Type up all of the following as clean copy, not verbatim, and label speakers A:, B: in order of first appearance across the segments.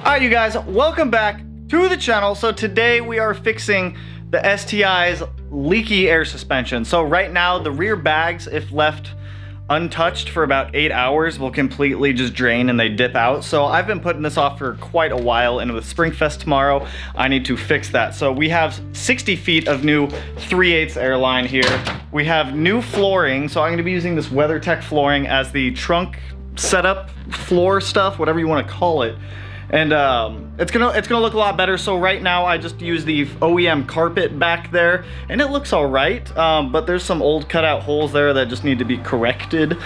A: Alright you guys, welcome back to the channel. So today we are fixing the STI's leaky air suspension. So right now the rear bags, if left untouched for about 8 hours, will completely just drain and they dip out. So I've been putting this off for quite a while, and with Springfest tomorrow, I need to fix that. So we have 60 feet of new 3/8 Airline here. We have new flooring, so I'm gonna be using this WeatherTech flooring as the trunk setup floor stuff, whatever you wanna call it. And it's gonna look a lot better. So right now I just use the OEM carpet back there, and it looks all right. But there's some old cutout holes there that just need to be corrected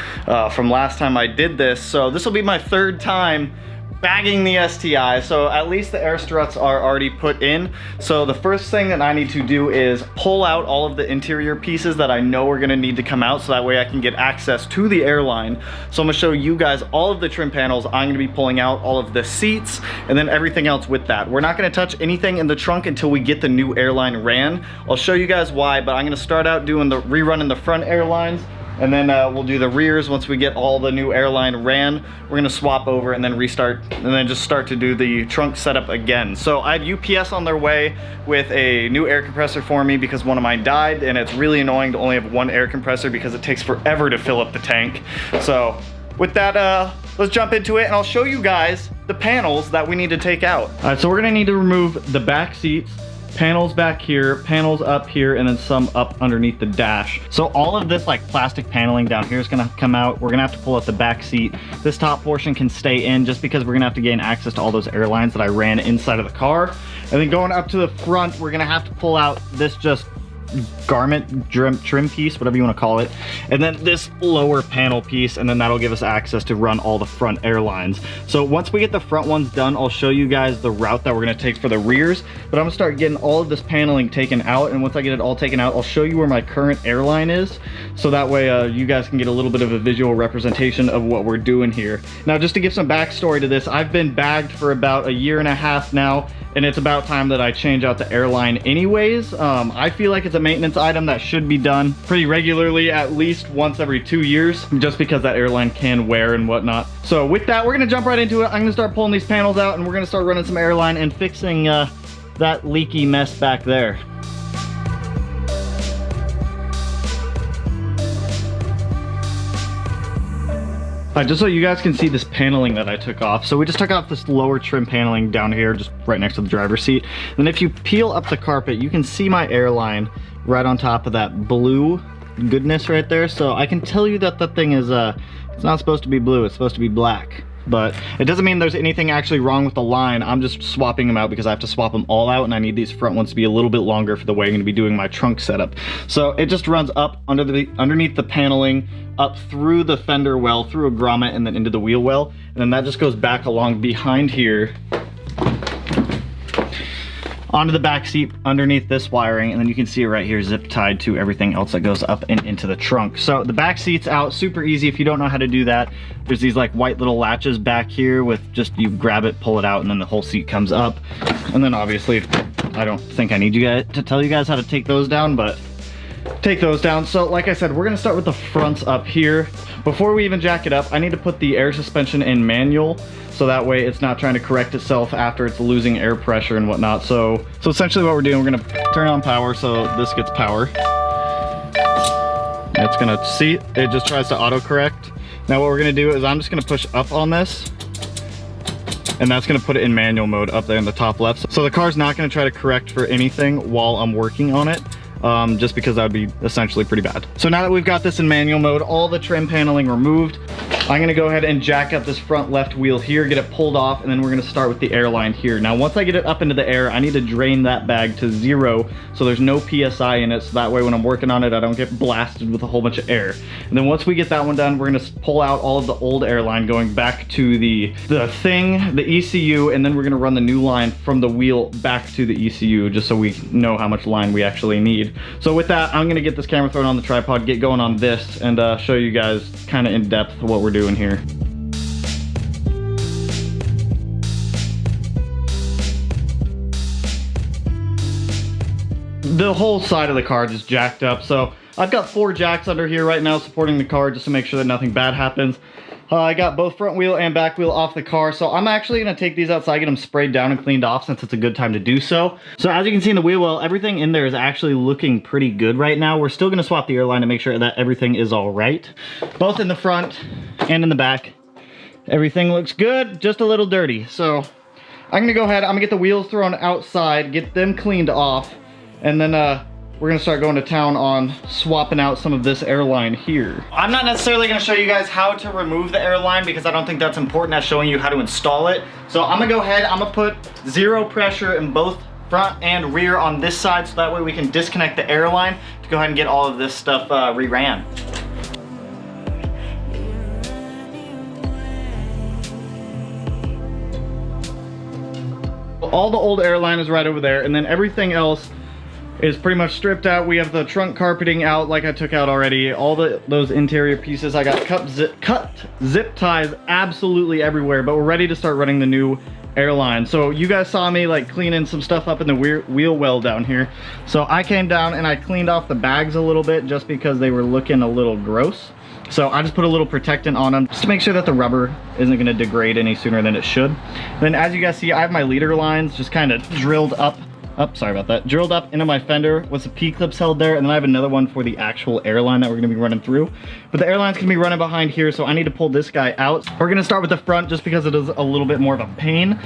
A: from last time I did this. So this will be my third time bagging the STI. So at least the air struts are already put in. So the first thing that I need to do is pull out all of the interior pieces that I know are gonna need to come out, so that way I can get access to the Airline. So I'm gonna show you guys all of the trim panels. I'm gonna be pulling out all of the seats and then everything else with that. We're not gonna touch anything in the trunk until we get the new Airline ran. I'll show you guys why, but I'm gonna start out doing the rerunning the front Airlines, and then we'll do the rears once we get all the new Airline ran. We're gonna swap over and then restart, and then just start to do the trunk setup again. So I have UPS on their way with a new air compressor for me because one of mine died, and it's really annoying to only have one air compressor because it takes forever to fill up the tank. So with that, let's jump into it, and I'll show you guys the panels that we need to take out. All right, so we're gonna need to remove the back seats, panels back here, panels up here, and then some up underneath the dash. So all of this like plastic paneling down here is gonna come out. We're gonna have to pull out the back seat. This top portion can stay in just because we're gonna have to gain access to all those Airlines that I ran inside of the car. And then going up to the front, we're gonna have to pull out this just garment trim piece, whatever you want to call it, and then this lower panel piece, and then that'll give us access to run all the front Airlines. So once we get the front ones done, I'll show you guys the route that we're going to take for the rears, but I'm gonna start getting all of this paneling taken out, and once I get it all taken out, I'll show you where my current Airline is, so that way you guys can get a little bit of a visual representation of what we're doing here. Now, just to give some backstory to this, I've been bagged for about 1.5 years now, and it's about time that I change out the Airline anyways. I feel like it's a maintenance item that should be done pretty regularly, at least once every 2 years, just because that Airline can wear and whatnot. So with that, we're gonna jump right into it. I'm gonna start pulling these panels out, and we're gonna start running some Airline and fixing that leaky mess back there. Just so you guys can see this paneling that I took off. So we just took off this lower trim paneling down here, just right next to the driver's seat. And if you peel up the carpet, you can see my Airline right on top of that blue goodness right there. So I can tell you that that thing is, it's not supposed to be blue, it's supposed to be black. But it doesn't mean there's anything actually wrong with the line. I'm just swapping them out because I have to swap them all out, and I need these front ones to be a little bit longer for the way I'm gonna be doing my trunk setup. So it just runs up underneath the paneling, up through the fender well, through a grommet, and then into the wheel well. And then that just goes back along behind here, onto the back seat underneath this wiring, and then you can see it right here zip tied to everything else that goes up and into the trunk. So the back seat's out, super easy. If you don't know how to do that, there's these like white little latches back here with just, you grab it, pull it out, and then the whole seat comes up. And then obviously, I don't think I need you guys to tell you guys how to take those down, but take those down. So like I said, we're gonna start with the fronts up here. Before we even jack it up, I need to put the air suspension in manual, so that way it's not trying to correct itself after it's losing air pressure and whatnot. So essentially what we're doing, we're gonna turn on power, so this gets power. It's gonna see, it just tries to auto-correct. Now what we're gonna do is I'm just gonna push up on this, and that's gonna put it in manual mode up there in the top left. So the car's not gonna try to correct for anything while I'm working on it. Just because that would be essentially pretty bad. So now that we've got this in manual mode, all the trim paneling removed, I'm gonna go ahead and jack up this front left wheel here, get it pulled off, and then we're gonna start with the Airline here. Now, once I get it up into the air, I need to drain that bag to 0, so there's no PSI in it, so that way when I'm working on it, I don't get blasted with a whole bunch of air. And then once we get that one done, we're gonna pull out all of the old Airline going back to the ECU, and then we're gonna run the new line from the wheel back to the ECU, just so we know how much line we actually need. So with that, I'm gonna get this camera thrown on the tripod, get going on this, and show you guys kind of in depth what we're doing here. The whole side of the car just jacked up, so I've got 4 jacks under here right now supporting the car just to make sure that nothing bad happens. I got both front wheel and back wheel off the car, so I'm actually gonna take these outside, get them sprayed down and cleaned off since it's a good time to do so. So as you can see in the wheel well, everything in there is actually looking pretty good right now. We're still gonna swap the airline to make sure that everything is all right. Both in the front and in the back, everything looks good, just a little dirty. So I'm gonna go ahead, I'm gonna get the wheels thrown outside, get them cleaned off, and then we're gonna start going to town on swapping out some of this airline here. I'm not necessarily gonna show you guys how to remove the airline because I don't think that's important as showing you how to install it. So I'm gonna go ahead, I'm gonna put zero pressure in both front and rear on this side so that way we can disconnect the airline to go ahead and get all of this stuff re-ran. All the old airline is right over there, and then everything else is pretty much stripped out. We have the trunk carpeting out like I took out already. All those interior pieces, I got cut zip ties absolutely everywhere, but we're ready to start running the new airline. So you guys saw me like cleaning some stuff up in the wheel well down here. So I came down and I cleaned off the bags a little bit just because they were looking a little gross. So I just put a little protectant on them just to make sure that the rubber isn't gonna degrade any sooner than it should. Then as you guys see, I have my leader lines just kind of drilled up, drilled up into my fender with some P-clips held there, and then I have another one for the actual airline that we're gonna be running through. But the airline's gonna be running behind here, so I need to pull this guy out. We're gonna start with the front just because it is a little bit more of a pain.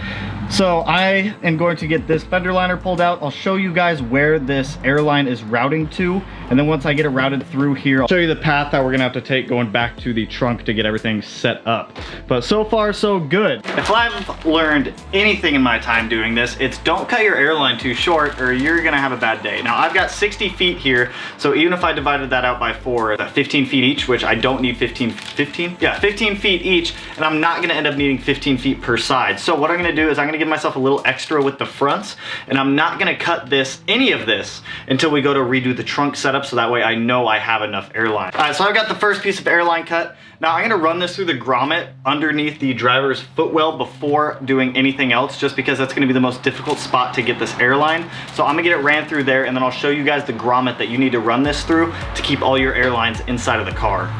A: So I am going to get this fender liner pulled out. I'll show you guys where this airline is routing to, and then once I get it routed through here, I'll show you the path that we're gonna have to take going back to the trunk to get everything set up. But so far, so good. If I've learned anything in my time doing this, it's don't cut your airline too short or you're gonna have a bad day. Now I've got 60 feet here, so even if I divided that out by 4, that's 15 feet each, which I don't need 15 feet each, and I'm not gonna end up needing 15 feet per side. So what I'm gonna do is I'm gonna give myself a little extra with the fronts, and I'm not gonna cut any of this until we go to redo the trunk setup, so that way I know I have enough airline. All right, so I've got the first piece of airline cut. Now I'm gonna run this through the grommet underneath the driver's footwell before doing anything else, just because that's gonna be the most difficult spot to get this airline. So I'm gonna get it ran through there, and then I'll show you guys the grommet that you need to run this through to keep all your airlines inside of the car.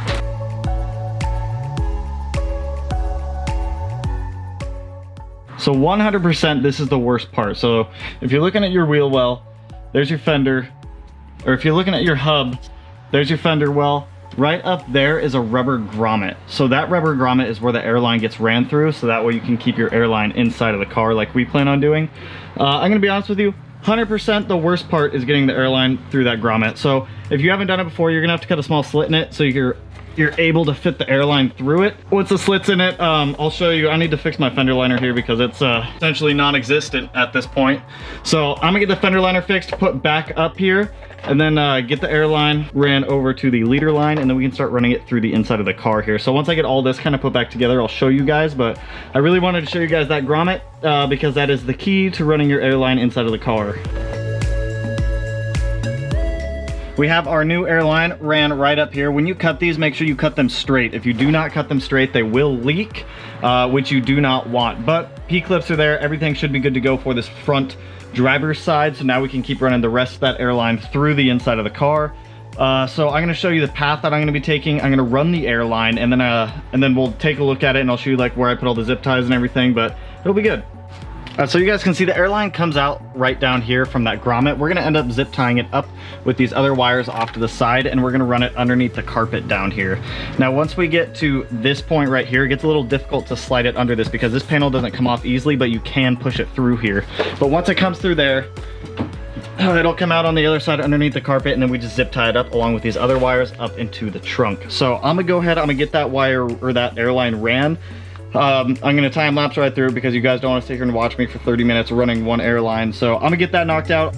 A: So 100% this is the worst part. So if you're looking at your wheel well, there's your fender, or if you're looking at your hub, there's your fender well. Right up there is a rubber grommet. So that rubber grommet is where the airline gets ran through, so that way you can keep your airline inside of the car like we plan on doing. I'm gonna be honest with you, 100% the worst part is getting the airline through that grommet. So if you haven't done it before, you're gonna have to cut a small slit in it so you're able to fit the airline through it. Once the slit's in it, I'll show you. I need to fix my fender liner here because it's essentially non-existent at this point. So I'm gonna get the fender liner fixed, put back up here, and then get the airline ran over to the leader line, and then we can start running it through the inside of the car here. So once I get all this kind of put back together, I'll show you guys, but I really wanted to show you guys that grommet because that is the key to running your airline inside of the car. We have our new airline ran right up here. When you cut these, make sure you cut them straight. If you do not cut them straight, they will leak, which you do not want. But P-clips are there. Everything should be good to go for this front driver's side. So now we can keep running the rest of that airline through the inside of the car. So I'm gonna show you the path that I'm gonna be taking. I'm gonna run the airline, and then we'll take a look at it, and I'll show you like where I put all the zip ties and everything, but it'll be good. So you guys can see the airline comes out right down here from that grommet. We're gonna end up zip tying it up with these other wires off to the side, and we're gonna run it underneath the carpet down here. Now, once we get to this point right here, it gets a little difficult to slide it under this because this panel doesn't come off easily, but you can push it through here. But once it comes through there, it'll come out on the other side underneath the carpet, and then we just zip tie it up along with these other wires up into the trunk. So I'm gonna go ahead, I'm gonna get that wire or that airline ran. I'm gonna time lapse right through because you guys don't want to sit here and watch me for 30 minutes running one airline. So I'm gonna get that knocked out.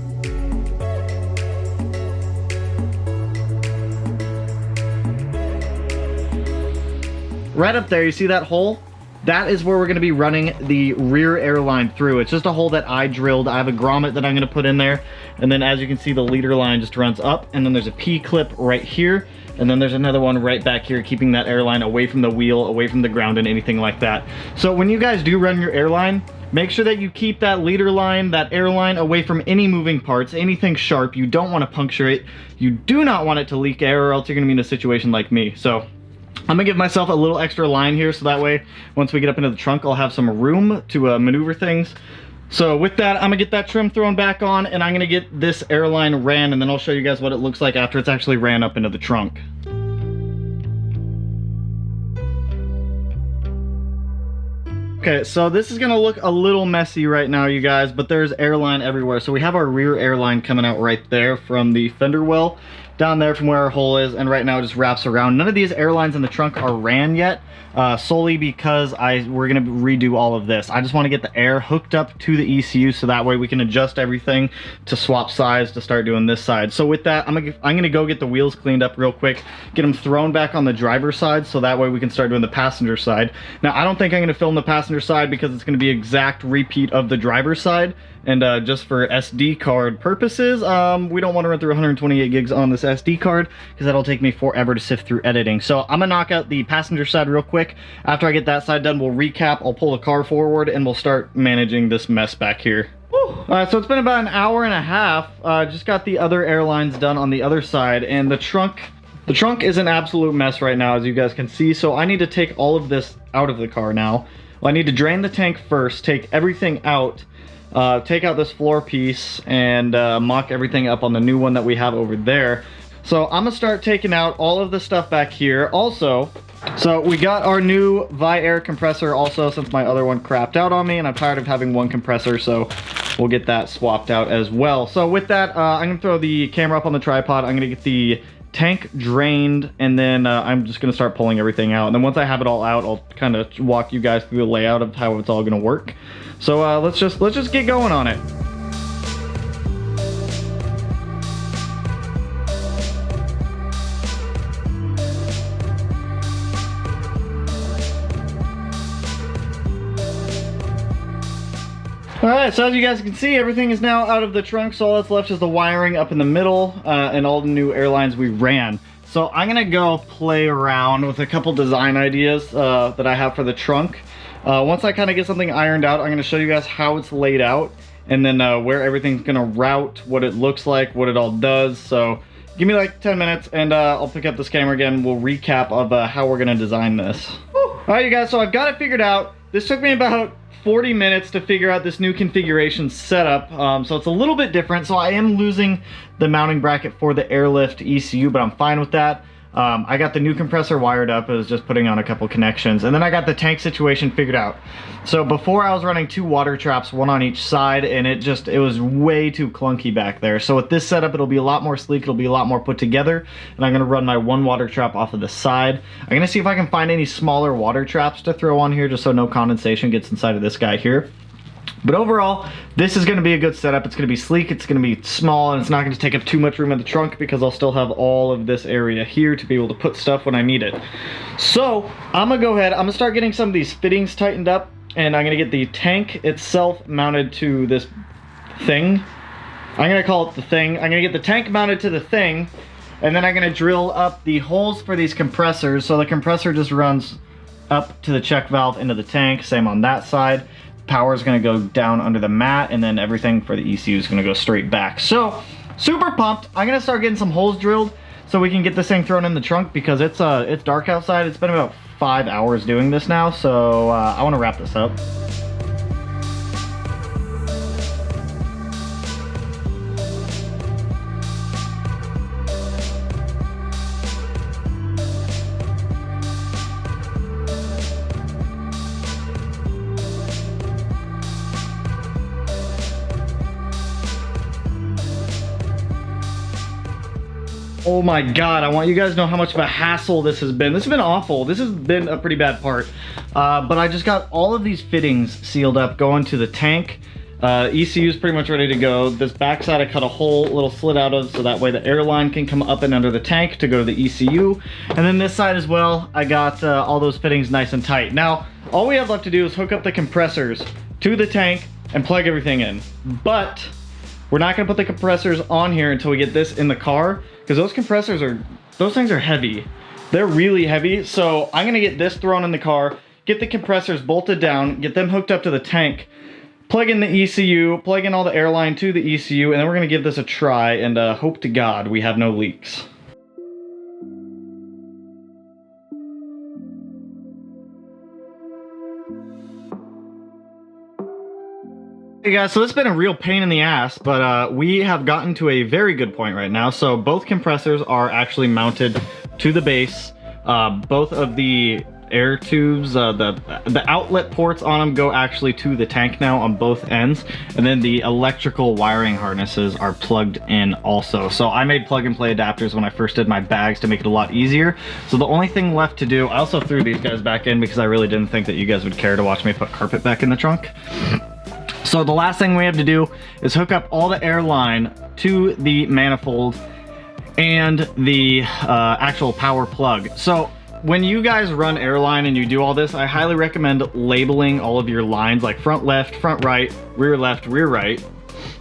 A: Right up there, you see that hole? That is where we're gonna be running the rear airline through. It's just a hole that I drilled. I have a grommet that I'm gonna put in there. And then as you can see, the leader line just runs up, and then there's a P-clip right here. And then there's another one right back here, keeping that airline away from the wheel, away from the ground, and anything like that. So when you guys do run your airline, make sure that you keep that leader line, that airline away from any moving parts, anything sharp. You don't want to puncture it. You do not want it to leak air, or else you're gonna be in a situation like me. So I'm gonna give myself a little extra line here so that way once we get up into the trunk I'll have some room to maneuver things. So with that, I'm gonna get that trim thrown back on and I'm gonna get this Airline ran, and then I'll show you guys what it looks like after it's actually ran up into the trunk. Okay, so this is gonna look a little messy right now, you guys, but there's Airline everywhere. So we have our rear Airline coming out right there from the fender well, down there from where our hole is, and right now it just wraps around. None of these Airlines in the trunk are ran yet, solely because we're gonna redo all of this. I just wanna get the air hooked up to the ECU so that way we can adjust everything to swap sides to start doing this side. So with that, I'm gonna go get the wheels cleaned up real quick, get them thrown back on the driver's side so that way we can start doing the passenger side. Now, I don't think I'm gonna film the passenger side because it's gonna be exact repeat of the driver's side. And just for SD card purposes, we don't want to run through 128 gigs on this SD card because that'll take me forever to sift through editing. So I'm gonna knock out the passenger side real quick. After I get that side done, we'll recap, I'll pull the car forward, and we'll start managing this mess back here. Alright, so it's been about an hour and a half. Just got the other Airlines done on the other side, and the trunk is an absolute mess right now, as you guys can see. So I need to take all of this out of the car now. Well, I need to drain the tank first, take everything out, take out this floor piece, and mock everything up on the new one that we have over there. So I'm gonna start taking out all of the stuff back here. Also, so we got our new Vi-Air compressor also, since my other one crapped out on me and I'm tired of having one compressor, so we'll get that swapped out as well. So with that, I'm gonna throw the camera up on the tripod. I'm gonna get the tank drained, and then I'm just gonna start pulling everything out. And then once I have it all out, I'll kind of walk you guys through the layout of how it's all gonna work. So let's just get going on it. Alright, so as you guys can see, everything is now out of the trunk, so all that's left is the wiring up in the middle and all the new Airlines we ran. So I'm gonna go play around with a couple design ideas that I have for the trunk. Once I kind of get something ironed out, I'm gonna show you guys how it's laid out, and then where everything's gonna route, what it looks like, what it all does. So give me like 10 minutes and I'll pick up this camera again. We'll recap of how we're gonna design this. Alright, you guys, so I've got it figured out. This took me about 40 minutes to figure out this new configuration setup, so it's a little bit different. So I am losing the mounting bracket for the airlift ECU, but I'm fine with that. I got the new compressor wired up. It was just putting on a couple connections, and then I got the tank situation figured out. So before I was running 2 water traps, one on each side, and it was way too clunky back there. So with this setup, it'll be a lot more sleek, it'll be a lot more put together, and I'm gonna run my 1 water trap off of the side. I'm gonna see if I can find any smaller water traps to throw on here just so no condensation gets inside of this guy here. But overall, this is going to be a good setup. It's going to be sleek, it's going to be small, and it's not going to take up too much room in the trunk because I'll still have all of this area here to be able to put stuff when I need it. So I'm going to go ahead, I'm going to start getting some of these fittings tightened up, and I'm going to get the tank itself mounted to this thing. I'm going to call it the thing. I'm going to get the tank mounted to the thing, and then I'm going to drill up the holes for these compressors. So the compressor just runs up to the check valve into the tank, same on that side. Power is going to go down under the mat, and then everything for the ECU is going to go straight back. So super pumped. I'm going to start getting some holes drilled so we can get this thing thrown in the trunk because it's dark outside. It's been about 5 hours doing this now, so I want to wrap this up. Oh my god, I want you guys to know how much of a hassle this has been. This has been awful. This has been a pretty bad part. But I just got all of these fittings sealed up going to the tank. ECU is pretty much ready to go. This backside I cut a hole, little slit out of, so that way the Airline can come up and under the tank to go to the ECU. And then this side as well, I got all those fittings nice and tight. Now, all we have left to do is hook up the compressors to the tank and plug everything in. But we're not gonna put the compressors on here until we get this in the car, because those things are heavy. They're really heavy. So I'm gonna get this thrown in the car, get the compressors bolted down, get them hooked up to the tank, plug in the ECU, plug in all the Airline to the ECU, and then we're gonna give this a try and hope to God we have no leaks. Hey guys, so it's been a real pain in the ass, but we have gotten to a very good point right now. So both compressors are actually mounted to the base. Both of the air tubes, the outlet ports on them go actually to the tank now on both ends, and then the electrical wiring harnesses are plugged in also. So I made plug and play adapters when I first did my bags to make it a lot easier. So the only thing left to do, I also threw these guys back in because I really didn't think that you guys would care to watch me put carpet back in the trunk. So the last thing we have to do is hook up all the Airline to the manifold and the actual power plug. So when you guys run Airline and you do all this, I highly recommend labeling all of your lines, like front left, front right, rear left, rear right.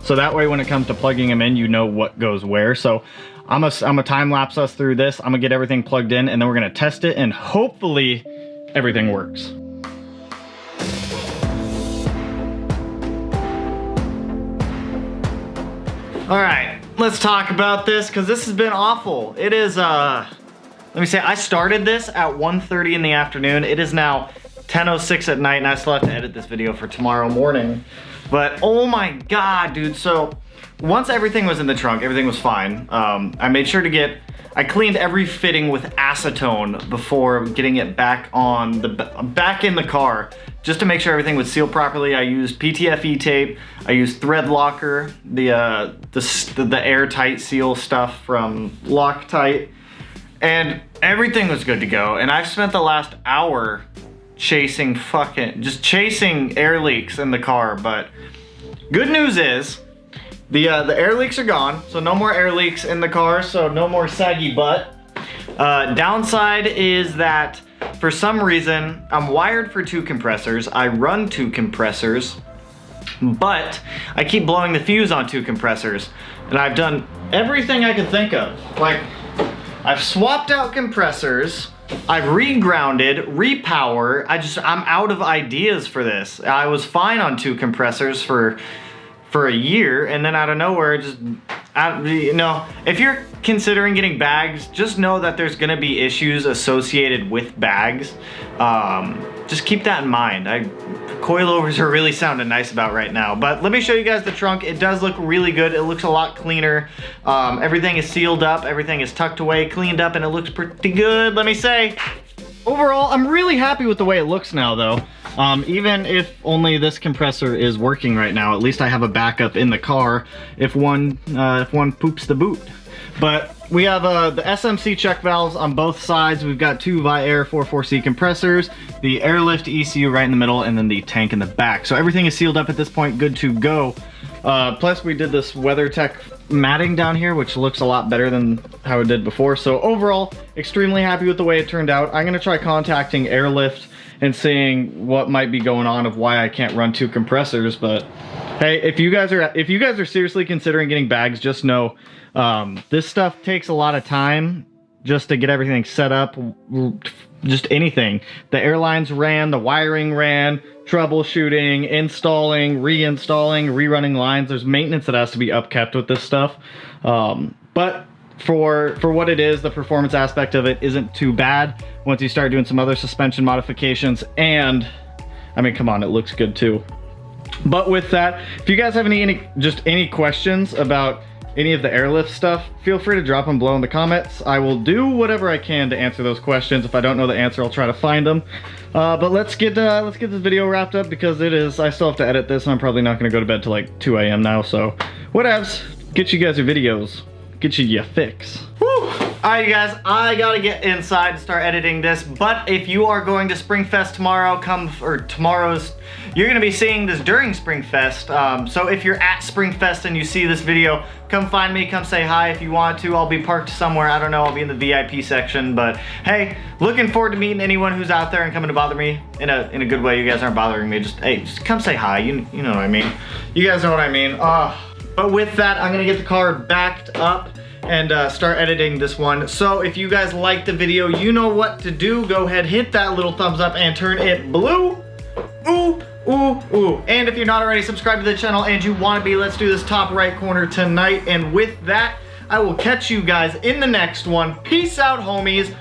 A: So that way when it comes to plugging them in, you know what goes where. So I'm a time lapse us through this. I'm gonna get everything plugged in and then we're gonna test it and hopefully everything works. All right, let's talk about this because this has been awful. It is, let me say, I started this at 1:30 in the afternoon. It is now 10:06 at night and I still have to edit this video for tomorrow morning. But oh my God, dude. So once everything was in the trunk, everything was fine. I made sure to I cleaned every fitting with acetone before getting it back on back in the car, just to make sure everything was sealed properly. I used PTFE tape. I used thread locker, the airtight seal stuff from Loctite, and everything was good to go. And I've spent the last hour chasing air leaks in the car. But good news is, the air leaks are gone, so no more air leaks in the car, so no more saggy butt. Downside is that for some reason, I'm wired for 2 compressors. I run 2 compressors, but I keep blowing the fuse on 2 compressors. And I've done everything I could think of. Like, I've swapped out compressors, I've regrounded, repower. I'm out of ideas for this. I was fine on 2 compressors for a year, and then out of nowhere, you know, if you're considering getting bags, just know that there's gonna be issues associated with bags. Just keep that in mind. Coilovers are really sounding nice about right now, but let me show you guys the trunk. It does look really good. It looks a lot cleaner. Everything is sealed up, everything is tucked away, cleaned up, and it looks pretty good, let me say. Overall, I'm really happy with the way it looks now though. Even if only this compressor is working right now, at least I have a backup in the car if one poops the boot. But we have the SMC check valves on both sides. We've got 2 Viair 44C compressors, the airlift ECU right in the middle, and then the tank in the back. So everything is sealed up at this point, good to go. Plus we did this WeatherTech matting down here, which looks a lot better than how it did before. So overall, extremely happy with the way it turned out. I'm gonna try contacting Airlift and seeing what might be going on of why I can't run 2 compressors. But hey, if you guys are seriously considering getting bags, just know this stuff takes a lot of time just to get everything set up. Just anything. The airlines ran, the wiring ran, troubleshooting, installing, reinstalling, rerunning lines. There's maintenance that has to be upkept with this stuff. But for what it is, the performance aspect of it isn't too bad once you start doing some other suspension modifications. And I mean, come on, it looks good too. But with that, if you guys have any questions about any of the airlift stuff, feel free to drop them below in the comments. I will do whatever I can to answer those questions. If I don't know the answer, I'll try to find them. But let's get this video wrapped up because I still have to edit this and I'm probably not gonna go to bed till like 2 a.m. now, so whatevs. Get you guys your videos. Get you your fix. Woo! Alright you guys, I gotta get inside and start editing this, but if you are going to Springfest tomorrow, you're gonna be seeing this during Springfest. So if you're at Springfest and you see this video, come find me, come say hi if you want to. I'll be parked somewhere, I don't know, I'll be in the VIP section, but hey, looking forward to meeting anyone who's out there and coming to bother me in a good way. You guys aren't bothering me, just come say hi, you know what I mean. You guys know what I mean. But with that, I'm gonna get the car backed up and start editing this one. So if you guys liked the video, you know what to do. Go ahead, hit that little thumbs up and turn it blue. Ooh, ooh, ooh. And if you're not already subscribed to the channel and you want to be, let's do this top right corner tonight. And with that, I will catch you guys in the next one. Peace out, homies.